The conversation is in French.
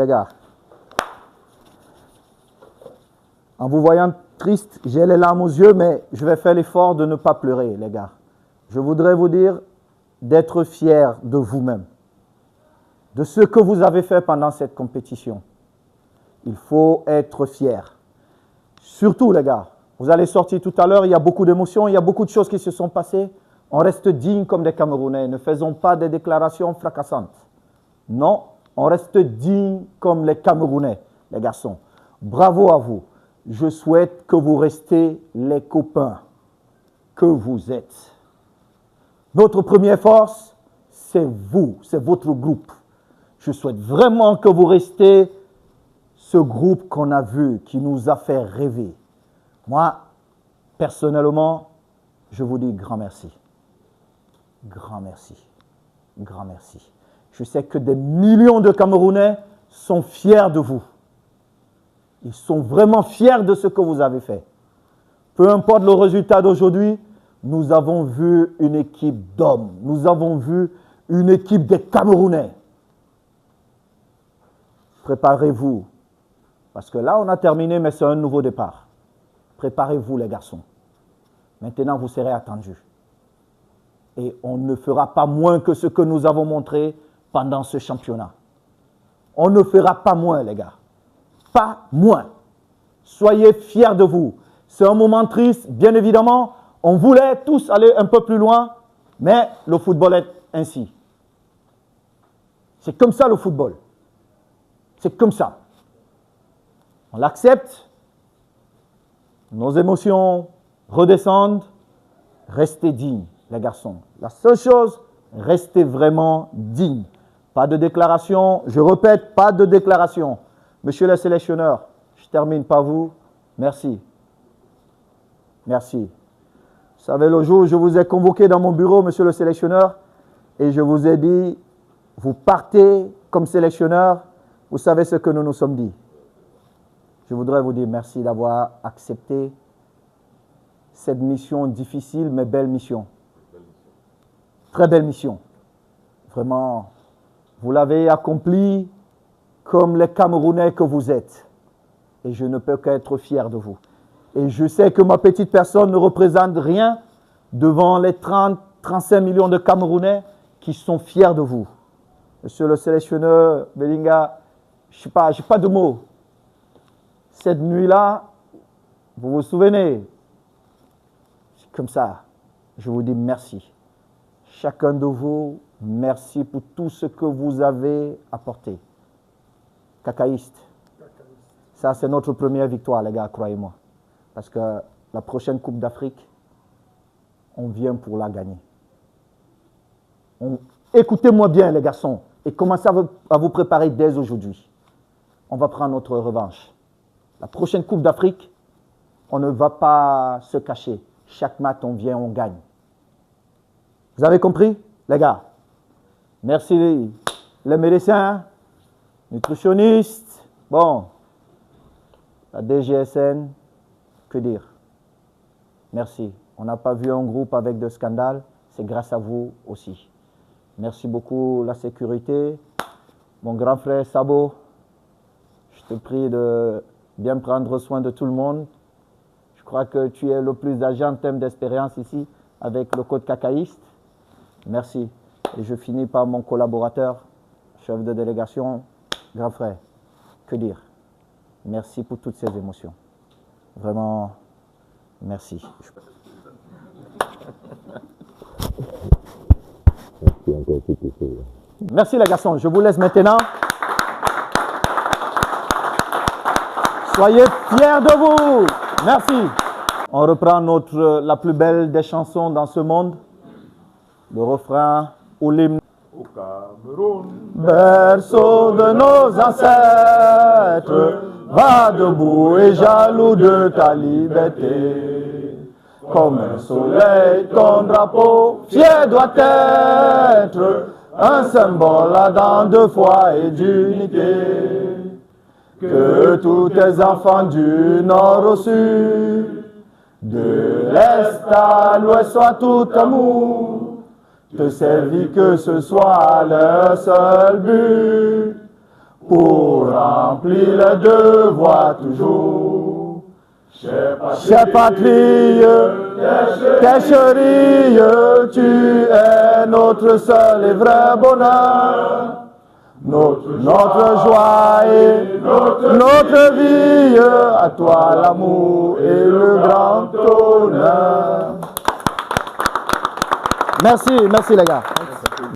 les gars. En vous voyant triste, j'ai les larmes aux yeux, mais je vais faire l'effort de ne pas pleurer, les gars. Je voudrais vous dire d'être fiers de vous-même, de ce que vous avez fait pendant cette compétition. Il faut être fier. Surtout, les gars, vous allez sortir tout à l'heure, il y a beaucoup d'émotions, il y a beaucoup de choses qui se sont passées. On reste digne comme des Camerounais, ne faisons pas des déclarations fracassantes. Non, on reste digne comme les Camerounais, les garçons. Bravo à vous. Je souhaite que vous restiez les copains que vous êtes. Notre première force, c'est vous, c'est votre groupe. Je souhaite vraiment que vous restiez ce groupe qu'on a vu, qui nous a fait rêver. Moi, personnellement, je vous dis grand merci. Grand merci. Grand merci. Je sais que des millions de Camerounais sont fiers de vous. Ils sont vraiment fiers de ce que vous avez fait. Peu importe le résultat d'aujourd'hui, nous avons vu une équipe d'hommes. Nous avons vu une équipe des Camerounais. Préparez-vous. Parce que là, on a terminé, mais c'est un nouveau départ. Préparez-vous, les garçons. Maintenant, vous serez attendus. Et on ne fera pas moins que ce que nous avons montré pendant ce championnat. On ne fera pas moins, les gars. Pas moins. Soyez fiers de vous. C'est un moment triste, bien évidemment. On voulait tous aller un peu plus loin, mais le football est ainsi. C'est comme ça le football. C'est comme ça. On l'accepte. Nos émotions redescendent. Restez dignes, les garçons. La seule chose, restez vraiment dignes. Pas de déclaration. Je répète, pas de déclaration. Monsieur le sélectionneur, je termine par vous. Merci. Merci. Vous savez, le jour où je vous ai convoqué dans mon bureau, monsieur le sélectionneur, et je vous ai dit, vous partez comme sélectionneur, vous savez ce que nous nous sommes dit. Je voudrais vous dire merci d'avoir accepté cette mission difficile, mais belle mission. Très belle mission. Vraiment, vous l'avez accomplie comme les Camerounais que vous êtes. Et je ne peux qu'être fier de vous. Et je sais que ma petite personne ne représente rien devant les 35 millions de Camerounais qui sont fiers de vous. Monsieur le sélectionneur Belinga, je n'ai pas de mots. Cette nuit-là, vous vous souvenez, c'est comme ça. Je vous dis merci. Chacun de vous, merci pour tout ce que vous avez apporté. Cacaïste. Ça, c'est notre première victoire, les gars, croyez-moi. Parce que la prochaine Coupe d'Afrique, on vient pour la gagner. Écoutez-moi bien, les garçons, et commencez à vous préparer dès aujourd'hui. On va prendre notre revanche. La prochaine Coupe d'Afrique, on ne va pas se cacher. Chaque match, on vient, on gagne. Vous avez compris, les gars? Merci les médecins, nutritionnistes, bon, la DGSN, que dire? Merci. On n'a pas vu un groupe avec de scandales, c'est grâce à vous aussi. Merci beaucoup la sécurité. Mon grand frère Sabo, je te prie de bien prendre soin de tout le monde. Je crois que tu es le plus âgé en termes d'expérience ici avec le code cacaïste. Merci. Et je finis par mon collaborateur, chef de délégation, grand frère. Que dire? Merci pour toutes ces émotions. Vraiment, merci. Merci les garçons. Je vous laisse maintenant. Soyez fiers de vous. Merci. On reprend la plus belle des chansons dans ce monde. Le refrain ou l'hymne. Au Cameroun, Berceau de nos ancêtres, va debout et jaloux de ta liberté. Comme un soleil, ton drapeau fier doit être un symbole ardent de foi et d'unité. Que tous tes enfants du nord au sud, de l'est à l'ouest soient tout amour, te servir que ce soit leur seul but. pour remplir le devoir toujours. Chère patrie, tes chéris, tu es notre seul et vrai bonheur. Notre joie et notre vie, à toi l'amour et le grand honneur. Merci les gars.